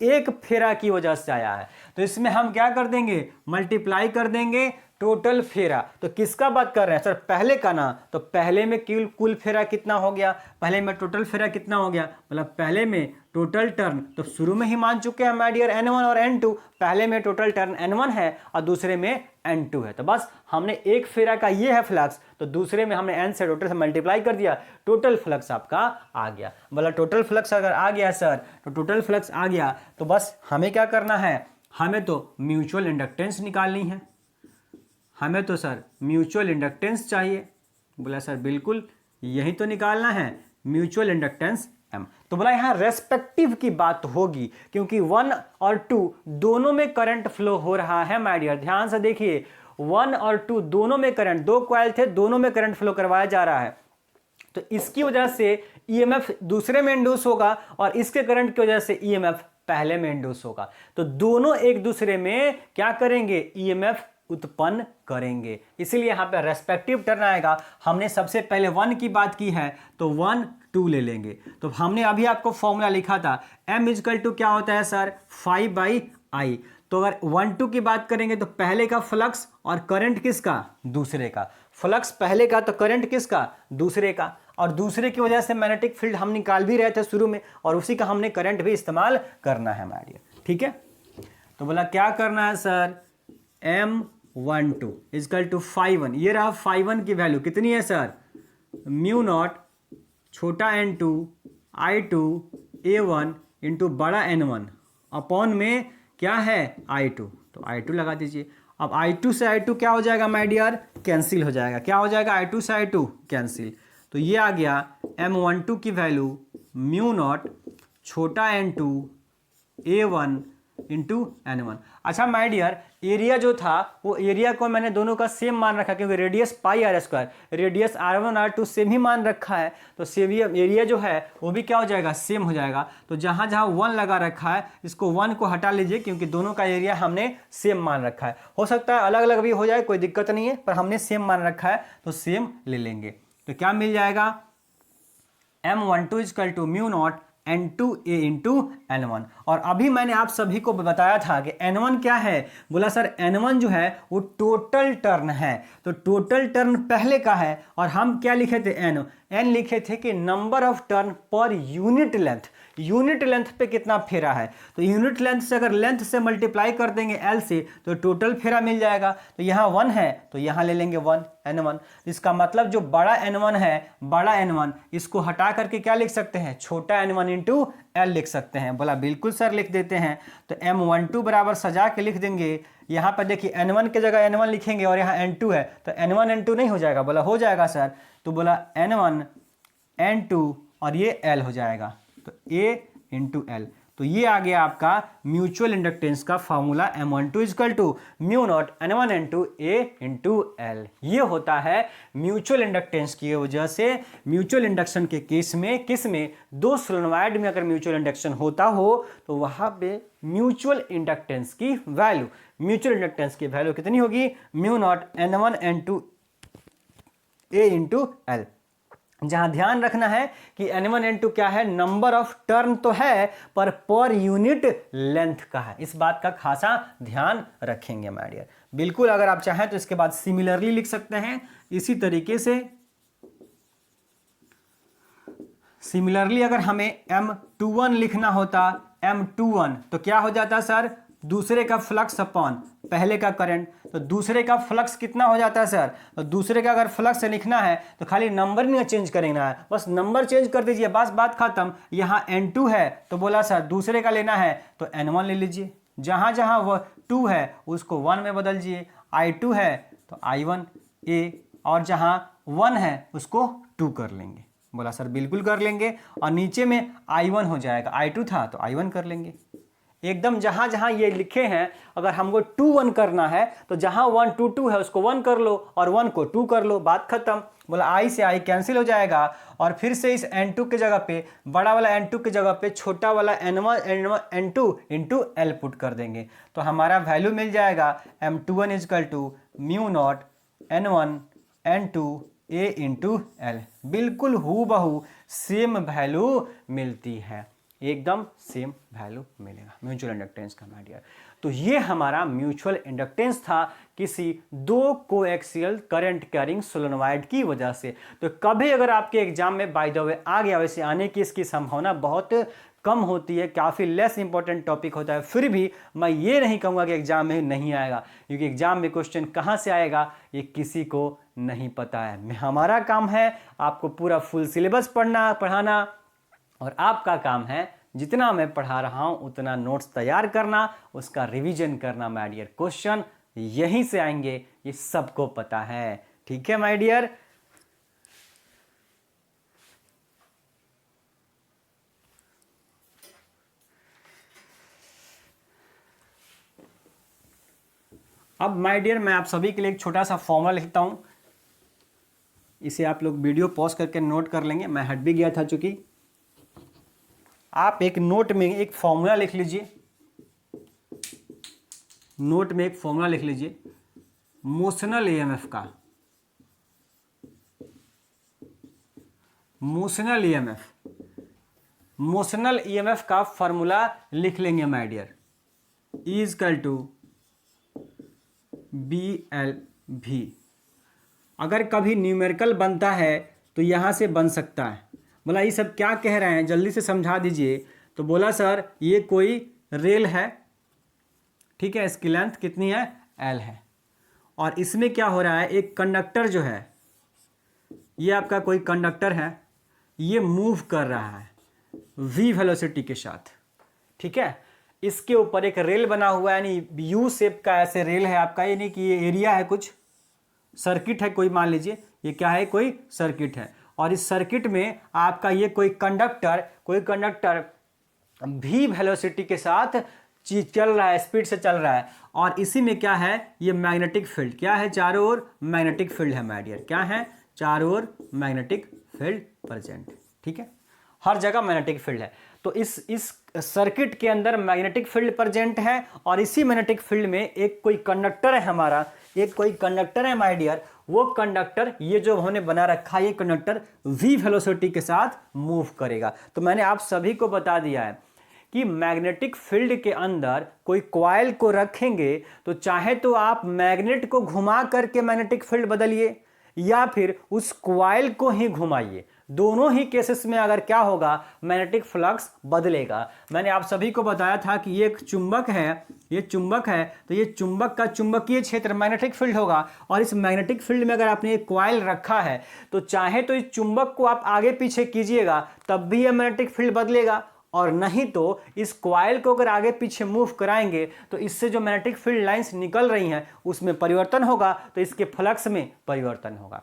एक फेरा की वजह से आया है। तो इसमें हम क्या कर देंगे? मल्टीप्लाई कर देंगे टोटल फेरा। तो किसका बात कर रहे हैं सर? पहले का ना। तो पहले में कुल फेरा कितना हो गया? पहले में टोटल फेरा कितना हो गया? मतलब पहले में टोटल टर्न, तो शुरू में ही मान चुके हैं माय डियर N1 और N2। पहले में टोटल टर्न N1 है और दूसरे में N2 है। तो बस हमने एक फेरा का ये है फ्लक्स, तो दूसरे में हमने N से टोटल से मल्टीप्लाई कर दिया, टोटल फ्लक्स आपका आ गया। बोला टोटल फ्लक्स अगर आ गया सर, तो टोटल फ्लक्स आ गया तो बस हमें क्या करना है? हमें तो म्यूचुअल इंडक्टेंस निकालनी है। हमें तो सर म्यूचुअल इंडक्टेंस चाहिए। बोला सर बिल्कुल यही तो निकालना है, म्यूचुअल इंडक्टेंस M। तो बोला यहाँ रेस्पेक्टिव की बात होगी, क्योंकि 1 और 2 दोनों में करंट फ्लो हो रहा है माय डियर। ध्यान से देखिए, 1 और 2 दोनों में करंट, 2 कॉइल थे, दोनों में करंट फ्लो करवाया जा रहा है। तो इसकी वजह से EMF दूसरे में इंड्यूस होगा और इसके करंट की वजह से EMF पहले में इंड्यूस होगा। तो दोनों एक दूसरे में क्या करेंगे? EMF उत्पन्न करेंगे। इसीलिए यहां पे रेस्पेक्टिव टर्न आएगा। हमने सबसे पहले 1 की बात की है तो 1 2 ले लेंगे। तो हमने अभी आपको फॉर्मूला लिखा था, M = क्या होता है सर? φ/I। तो अगर 1 2 की बात करेंगे तो पहले का फ्लक्स और करंट किसका? दूसरे का। फ्लक्स पहले का तो करंट किसका? दूसरे का। और दूसरे की वजह से मैग्नेटिक फील्ड हम निकाल भी रहे थे शुरू में, और उसी का हमने करंट भी इस्तेमाल करना है हमारे लिए, ठीक है। तो बोला क्या करना है सर? M12 = φ1। ये रहा φ1 की वैल्यू कितनी है सर? μ0 छोटा n2 I2 A1 × बड़ा N1 अपॉन में क्या है? I2। तो I2 लगा दीजिए। अब I2 से I2 क्या हो जाएगा माय डियर? कैंसिल हो जाएगा। क्या हो जाएगा? I2 से I2 कैंसिल। तो ये आ गया M12 की वैल्यू μ0 छोटा n2 A1 इंटू N1। अच्छा माय डियर, एरिया जो था वो एरिया को मैंने दोनों का सेम मान रखा क्योंकि radius pi r square, radius R1 R2 same ही मान रखा है, तो सेम एरिया जो है वो भी क्या हो जाएगा, सेम हो जाएगा। तो जहाँ जहाँ 1 लगा रखा है इसको 1 को हटा लीजिए क्योंकि दोनों का एरिया हमने सेम मान रखा है। हो सकता है अलग अलग भी हो जाए, कोई दिक्कत नहीं है, पर हमने सेम मान रखा है तो सेम ले लेंगे। तो क्या मिल जाएगा, M12 equal to mu not N2A into N1। और अभी मैंने आप सभी को बताया था कि N1 क्या है, बोला सर N1 जो है वो टोटल टर्न है। तो टोटल टर्न पहले का है और हम क्या लिखे थे, N लिखे थे कि number of turn per unit length, unit length पे कितना फेरा है। तो यूनिट लेंथ से अगर लेंथ से मल्टीप्लाई कर देंगे L से तो टोटल फेरा मिल जाएगा। तो यहाँ 1 है तो यहाँ ले लेंगे 1 N1। इसका मतलब जो बड़ा N1 है, बड़ा N1 इसको हटा करके क्या लिख सकते हैं, छोटा N1 इंटू L लिख सकते हैं। बोला बिल्कुल सर लिख देते हैं। तो M12 बराबर सजा के लिख देंगे। यहाँ पर देखिए N1 के जगह N1 लिखेंगे और यहाँ N2 है तो N1 N2 नहीं हो जाएगा, बोला हो जाएगा सर। तो बोला N1 N2 और ये L हो जाएगा, तो A इंटू L। तो ये आ गया आपका म्यूचुअल इंडक्टेंस का formula M12 equal to mu not N1 N2 A into L। ये होता है म्यूचुअल इंडक्टेंस की वजह से। म्यूचुअल इंडक्शन के केस में किस में, दो सोलेनॉइड में अगर म्यूचुअल इंडक्शन होता हो तो वहां पे म्यूचुअल इंडक्टेंस की वैल्यू, म्यूचुअल इंडक्टेंस की वैल्यू कितनी होगी, mu not N1 N2 A into L। जहां ध्यान रखना है कि N1 N2 क्या है, नंबर ऑफ टर्न तो है पर यूनिट लेंथ का है। इस बात का खासा ध्यान रखेंगे माय डियर। बिल्कुल अगर आप चाहें तो इसके बाद सिमिलरली लिख सकते हैं। इसी तरीके से सिमिलरली अगर हमें M21 लिखना होता, M21 तो क्या हो जाता सर, दूसरे का फ्लक्स अपॉन पहले का करंट। तो दूसरे का फ्लक्स कितना हो जाता है सर, तो दूसरे का अगर फ्लक्स लिखना है तो खाली नंबर नहीं चेंज करना है, बस नंबर चेंज कर दीजिए, बस बात खत्म। यहाँ N2 है तो बोला सर दूसरे का लेना है तो N1 ले लीजिए। जहाँ जहाँ वह 2 है उसको 1 में बदल दीजिए। I2 है तो I1 A, और जहाँ 1 है उसको 2 कर लेंगे। बोला सर बिल्कुल कर लेंगे। और नीचे में I1 हो जाएगा, I2 था तो I1 कर लेंगे। एकदम जहां जहां ये लिखे हैं, अगर हमको 2 1 करना है तो जहां 1 2 2 है उसको 1 कर लो और 1 को 2 कर लो, बात खत्म। बोला I से I कैंसिल हो जाएगा और फिर से इस N2 के जगह पे, बड़ा वाला N2 के जगह पे छोटा वाला N2 इंटू L पुट कर देंगे। तो हमारा वैल्यू मिल जाएगा M21 equal to mu not N1 N2 A into L। बिल्कुल हूबहू सेम वैल्यू मिलती है, एकदम सेम वैल्यू मिलेगा म्यूचुअल इंडक्टेंस का माय डियर। तो ये हमारा म्यूचुअल इंडक्टेंस था किसी दो कोएक्सियल करंट कैरिंग सोलेनॉइड की वजह से। तो कभी अगर आपके एग्जाम में बाय द वे आ गया, वैसे आने की इसकी संभावना बहुत कम होती है, काफ़ी लेस इंपॉर्टेंट टॉपिक होता है, फिर भी मैं ये नहीं कहूँगा कि एग्जाम में नहीं आएगा, क्योंकि एग्जाम में क्वेश्चन कहाँ से आएगा ये किसी को नहीं पता है। हमारा काम है आपको पूरा फुल सिलेबस पढ़ाना, और आपका काम है जितना मैं पढ़ा रहा हूं उतना नोट्स तैयार करना, उसका रिवीजन करना माय डियर। क्वेश्चन यहीं से आएंगे, ये सबको पता है, ठीक है माय डियर। अब माय डियर मैं आप सभी के लिए एक छोटा सा फॉर्मूला लिखता हूं, इसे आप लोग वीडियो पॉज करके नोट कर लेंगे। मैं हट भी गया था, चूंकि आप एक नोट में एक फॉर्मूला लिख लीजिए, नोट में एक फॉर्मूला लिख लीजिए मोशनल ईएमएफ का। मोशनल ईएमएफ का फॉर्मूला लिख लेंगे my dear, is equal to BLV। अगर कभी न्यूमेरिकल बनता है तो यहां से बन सकता है। बोला ये सब क्या कह रहे हैं, जल्दी से समझा दीजिए। तो बोला सर ये कोई रेल है, ठीक है, इसकी लेंथ कितनी है, L है, और इसमें क्या हो रहा है, एक कंडक्टर जो है, ये आपका कोई कंडक्टर है, ये मूव कर रहा है v वेलोसिटी के साथ, ठीक है। इसके ऊपर एक रेल बना हुआ है, यानी U शेप का ऐसे रेल है आपका, यानी कि ये एरिया है, कुछ सर्किट है कोई, मान लीजिए ये क्या है, कोई सर्किट है, और इस सर्किट में आपका ये कोई कंडक्टर v वेलोसिटी के साथ चीज चल रहा है, स्पीड से चल रहा है, और इसी में क्या है, ये मैग्नेटिक फील्ड क्या है, चारों ओर मैग्नेटिक फील्ड है माय डियर, क्या है, चारों ओर मैग्नेटिक फील्ड प्रेजेंट, ठीक है, हर जगह मैग्नेटिक फील्ड है। तो इस सर्किट के अंदर मैग्नेटिक फील्ड प्रेजेंट है, और इसी मैग्नेटिक फील्ड में एक कोई कंडक्टर है हमारा, एक कोई कंडक्टर है माय डियर, वो कंडक्टर ये जो हमने बना रखा है, ये कंडक्टर v वेलोसिटी के साथ मूव करेगा। तो मैंने आप सभी को बता दिया है कि मैग्नेटिक फील्ड के अंदर कोई कॉइल को रखेंगे तो चाहे तो आप मैग्नेट को घुमा करके मैग्नेटिक फील्ड बदलिए, या फिर उस कॉइल को ही घुमाइए, दोनों ही केसेस में अगर क्या होगा, मैग्नेटिक फ्लक्स बदलेगा। मैंने आप सभी को बताया था कि ये एक चुंबक है, ये चुंबक है, तो ये चुंबक का चुंबकीय क्षेत्र मैग्नेटिक फील्ड होगा, और इस मैग्नेटिक फील्ड में अगर आपने एक कॉइल रखा है तो चाहे तो इस चुंबक को आप आगे पीछे कीजिएगा तब भी ये मैग्नेटिक फील्ड बदलेगा, और नहीं तो इस कॉइल को अगर आगे पीछे मूव कराएंगे तो इससे जो मैग्नेटिक फील्ड लाइंस निकल रही हैं उसमें परिवर्तन होगा, तो इसके फ्लक्स में परिवर्तन होगा।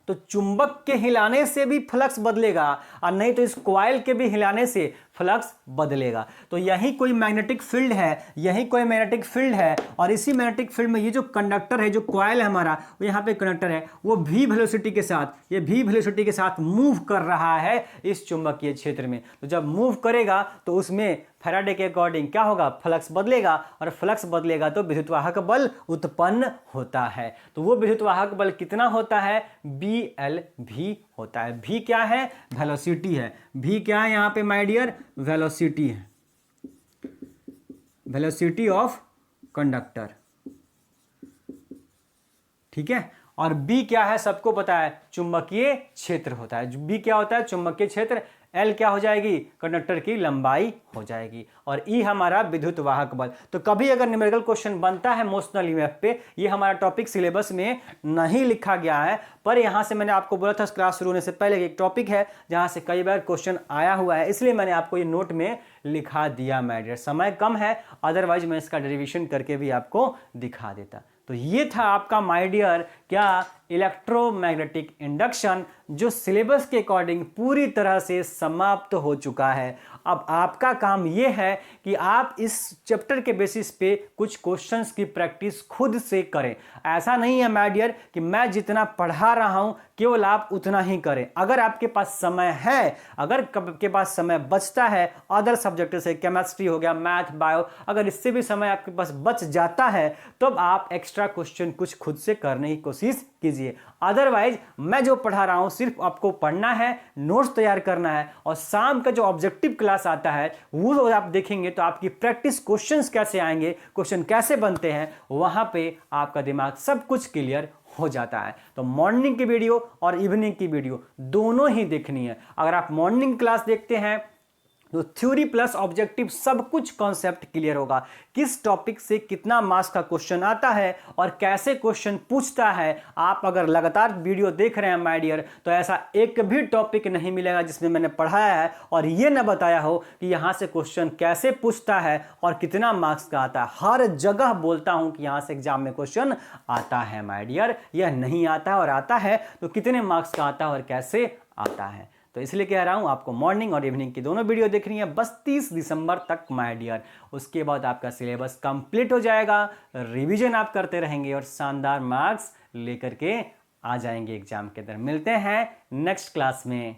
तो चुंबक के हिलाने से भी फ्लक्स बदलेगा, और नहीं तो इस कॉइल के भी हिलाने से फ्लक्स बदलेगा। तो यही कोई मैग्नेटिक फील्ड है, यही कोई मैग्नेटिक फील्ड है, और इसी मैग्नेटिक फील्ड में ये जो कंडक्टर है, जो कॉइल है हमारा, वो यहाँ पे कंडक्टर है, वो v वेलोसिटी के साथ, ये v वेलोसिटी के साथ मूव कर रहा है इस चुंबकीय क्षेत्र में। तो जब मूव करेगा तो उसमें फैराडे के अकॉर्डिंग क्या होगा, फ्लक्स बदलेगा, और फ्लक्स बदलेगा तो विद्युतवाहक बल उत्पन्न होता है। तो वो विद्युतवाहक बल कितना होता है, BLV होता है। v क्या है, वेलोसिटी है, v क्या है यहाँ पे माय डियर, वेलोसिटी है, वेलोसिटी ऑफ कंडक्टर, ठीक है। और B क्या है, सबको पता है, चुंबकीय क्षेत्र होता है। B क्या होता है, चुंबकीय क्षेत्र, L क्या हो जाएगी, कंडक्टर की लंबाई हो जाएगी, और E हमारा विद्युत वाहक बल। तो कभी अगर न्यूमेरिकल क्वेश्चन बनता है मोशनल ईएमएफ पे, ये हमारा टॉपिक सिलेबस में नहीं लिखा गया है, पर यहाँ से मैंने आपको बोला था क्लास शुरू होने से पहले एक टॉपिक है जहाँ से कई बार क्वेश्चन आया हुआ है, इसलिए मैंने आपको ये नोट में लिखा दिया माय डियर। समय कम है, अदरवाइज मैं इसका डेरिवेशन करके भी आपको दिखा देता। तो ये था आपका माय डियर क्या, इलेक्ट्रोमैग्नेटिक इंडक्शन, जो सिलेबस के अकॉर्डिंग पूरी तरह से समाप्त हो चुका है। अब आपका काम यह है कि आप इस चैप्टर के बेसिस पे कुछ क्वेश्चंस की प्रैक्टिस खुद से करें। ऐसा नहीं है माय डियर कि मैं जितना पढ़ा रहा हूं केवल आप उतना ही करें। अगर आपके पास समय है, अगर आपके पास समय बचता है अदर सब्जेक्ट से, केमिस्ट्री हो गया, मैथ, बायो, अगर इससे भी समय आपके पास बच जाता है तो आप एक्स्ट्रा क्वेश्चन कुछ खुद से करने की कोशिश कीजिए। अदरवाइज मैं जो पढ़ा रहा हूं सिर्फ आपको पढ़ना है, नोट्स तैयार करना है, और शाम का जो ऑब्जेक्टिव क्लास आता है वो आप देखेंगे तो आपकी प्रैक्टिस क्वेश्चंस कैसे आएंगे, क्वेश्चन कैसे बनते हैं, वहां पे आपका दिमाग सब कुछ क्लियर हो जाता है। तो मॉर्निंग की वीडियो और इवनिंग की वीडियो दोनों ही देखनी है। अगर आप मॉर्निंग क्लास देखते हैं तो थ्योरी प्लस ऑब्जेक्टिव सब कुछ कॉन्सेप्ट क्लियर होगा, किस टॉपिक से कितना मार्क्स का क्वेश्चन आता है और कैसे क्वेश्चन पूछता है। आप अगर लगातार वीडियो देख रहे हैं माय डियर तो ऐसा एक भी टॉपिक नहीं मिलेगा जिसमें मैंने पढ़ाया है और ये न बताया हो कि यहाँ से क्वेश्चन कैसे पूछता है और कितना मार्क्स का आता है। हर जगह बोलता हूँ कि यहाँ से एग्जाम में क्वेश्चन आता है माय डियर, यह नहीं आता है और आता है तो कितने मार्क्स का आता है और कैसे आता है। तो इसलिए कह रहा हूं आपको मॉर्निंग और इवनिंग की दोनों वीडियो देखनी है बस 30 दिसंबर तक माय डियर। उसके बाद आपका सिलेबस कंप्लीट हो जाएगा, रिवीजन आप करते रहेंगे और शानदार मार्क्स लेकर के आ जाएंगे एग्जाम के अंदर। मिलते हैं नेक्स्ट क्लास में।